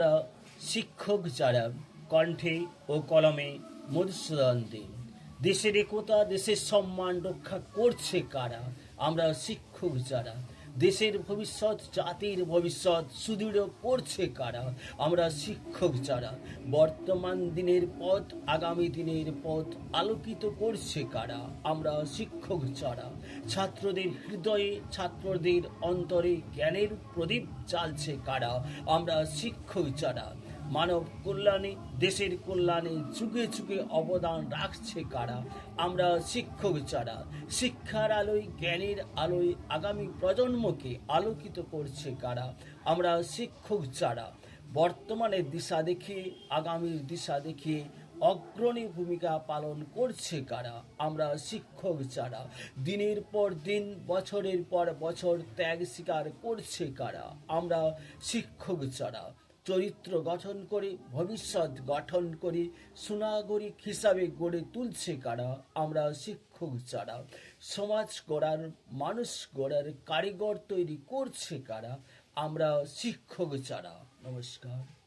আমরা শিক্ষক যারা কণ্ঠে ও কলমে মধুসূদন দিন। দেশের একতা দেশের সম্মান রক্ষা করছে কারা? আমরা শিক্ষক যারা। দেশের ভবিষ্যৎ জাতির ভবিষ্যৎ সুদৃঢ় করছে কারা? আমরা শিক্ষক যারা। বর্তমান দিনের পথ আগামী দিনের পথ আলোকিত করছে কারা? আমরা শিক্ষক যারা। ছাত্রদের হৃদয়ে ছাত্রদের অন্তরে জ্ঞানের প্রদীপ জ্বালছে কারা? আমরা শিক্ষক যারা। মানব কল্যাণে দেশের কল্যাণে যুগে যুগে অবদান রাখছে কারা? আমরা শিক্ষক যারা। শিক্ষার আলোয় জ্ঞানের আলোয় আগামী প্রজন্মকে আলোকিত করছে কারা? আমরা শিক্ষক যারা। বর্তমানের দিশা দেখিয়ে আগামীর দিশা দেখিয়ে অগ্রণী ভূমিকা পালন করছে কারা? আমরা শিক্ষক যারা। দিনের পর দিন বছরের পর বছর ত্যাগ স্বীকার করছে কারা? আমরা শিক্ষক যারা। চরিত্র গঠন করে ভবিষ্যৎ গঠন করে সুনাগরিক হিসাবে গড়ে তুলছে কারা? আমরা শিক্ষক যারা। সমাজ গড়ার মানুষ গড়ার কারিগর তৈরি করছে কারা? আমরা শিক্ষক যারা। নমস্কার।